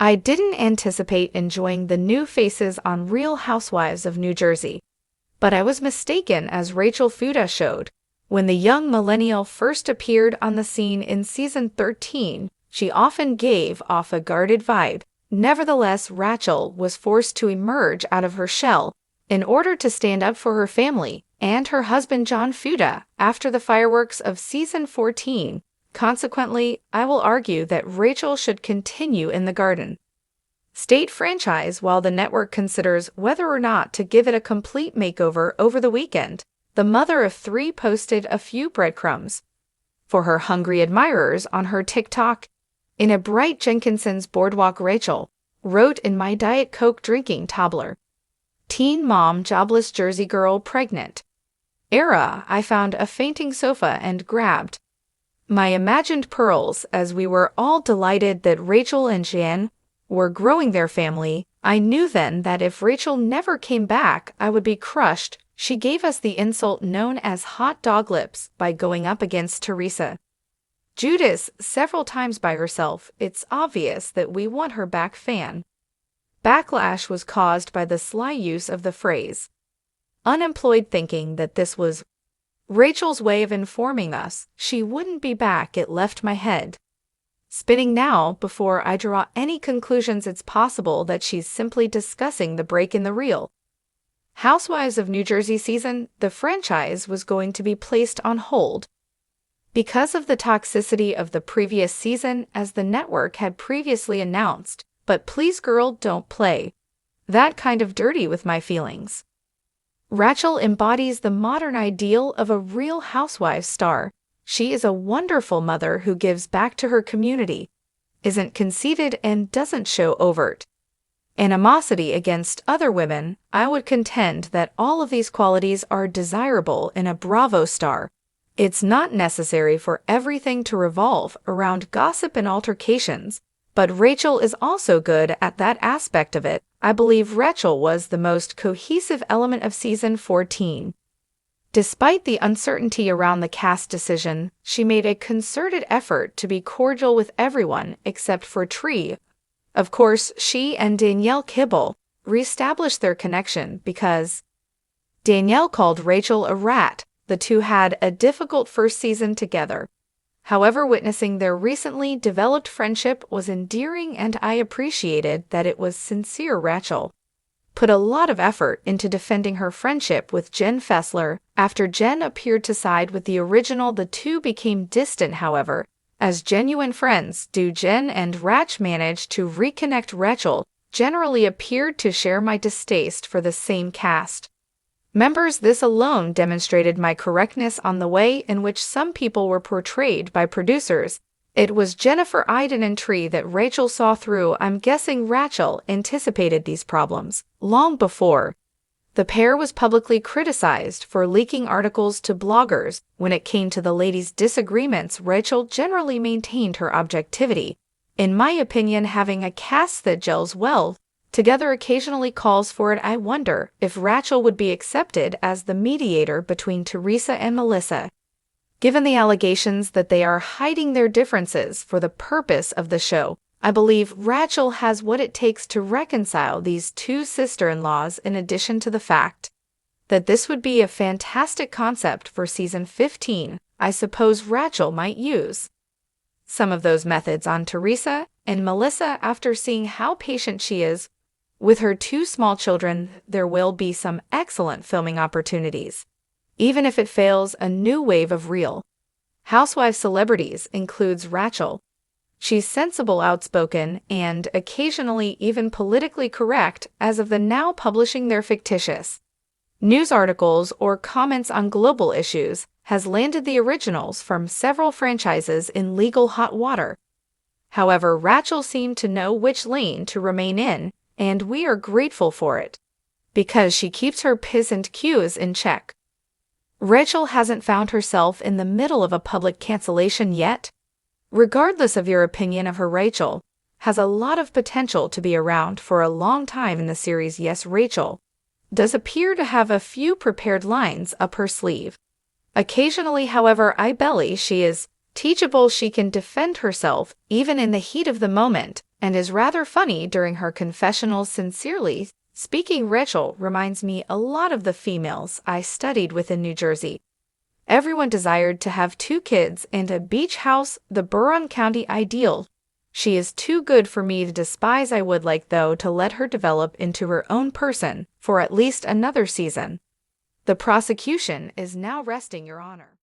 I didn't anticipate enjoying the new faces on Real Housewives of New Jersey, but I was mistaken as Rachel Fuda showed. When the young millennial first appeared on the scene in season 13, she often gave off a guarded vibe. Nevertheless, Rachel was forced to emerge out of her shell in order to stand up for her family and her husband John Fuda after the fireworks of season 14. Consequently, I will argue that Rachel should continue in the Garden State franchise while the network considers whether or not to give it a complete makeover over the weekend. The mother of three posted a few breadcrumbs for her hungry admirers on her TikTok. In a bright Jenkinson's Boardwalk, Rachel wrote in my Diet Coke drinking toddler. Teen mom, jobless Jersey girl, pregnant. Era, I found a fainting sofa and grabbed my imagined pearls as we were all delighted that Rachel and Jan were growing their family. I knew then that if Rachel never came back, I would be crushed. She gave us the insult known as hot dog lips by going up against Teresa Judas several times by herself. It's obvious that we want her back. Fan backlash was caused by the sly use of the phrase unemployed, thinking that this was Rachel's way of informing us she wouldn't be back. It left my head spinning. Now, before I draw any conclusions, it's possible that she's simply discussing the break in the Real Housewives of New Jersey season. The franchise was going to be placed on hold because of the toxicity of the previous season, as the network had previously announced. But please, girl, don't play that kind of dirty with my feelings. Rachel embodies the modern ideal of a Real Housewives star. She is a wonderful mother who gives back to her community, isn't conceited, and doesn't show overt animosity against other women. I would contend that all of these qualities are desirable in a Bravo star. It's not necessary for everything to revolve around gossip and altercations, but Rachel is also good at that aspect of it. I believe Rachel was the most cohesive element of season 14. Despite the uncertainty around the cast decision, she made a concerted effort to be cordial with everyone except for Tree. Of course, she and Danielle Kibble reestablished their connection because Danielle called Rachel a rat. The two had a difficult first season together. However, witnessing their recently developed friendship was endearing, and I appreciated that it was sincere. Rachel put a lot of effort into defending her friendship with Jen Fessler. After Jen appeared to side with the original, the two became distant. However, as genuine friends, Jen and Rach managed to reconnect. Rachel generally appeared to share my distaste for the same cast members. This alone demonstrated my correctness on the way in which some people were portrayed by producers. It was Jennifer Aydin and Tree that Rachel saw through. I'm guessing Rachel anticipated these problems long before the pair was publicly criticized for leaking articles to bloggers. When it came to the ladies' disagreements, Rachel generally maintained her objectivity. In my opinion, having a cast that gels well together occasionally calls for it. I wonder if Rachel would be accepted as the mediator between Teresa and Melissa, given the allegations that they are hiding their differences for the purpose of the show. I believe Rachel has what it takes to reconcile these two sister-in-laws, in addition to the fact that this would be a fantastic concept for season 15. I suppose Rachel might use some of those methods on Teresa and Melissa. After seeing how patient she is with her two small children, there will be some excellent filming opportunities. Even if it fails, a new wave of Real Housewives celebrities includes Rachel. She's sensible, outspoken, and occasionally even politically correct. As of the now publishing their fictitious news articles or comments on global issues, has landed the originals from several franchises in legal hot water. However, Rachel seemed to know which lane to remain in, and we are grateful for it, because she keeps her P's and Q's in check. Rachel hasn't found herself in the middle of a public cancellation yet. Regardless of your opinion of her, Rachel has a lot of potential to be around for a long time in the series. Yes, Rachel does appear to have a few prepared lines up her sleeve. Occasionally, however, I believe she is teachable. She can defend herself even in the heat of the moment. and is rather funny during her confessionals. Sincerely speaking, Rachel reminds me a lot of the females I studied with in New Jersey. Everyone desired to have 2 kids and a beach house, the Buron County ideal. She is too good for me to despise. I would like, though, to let her develop into her own person for at least another season. The prosecution is now resting, Your Honor.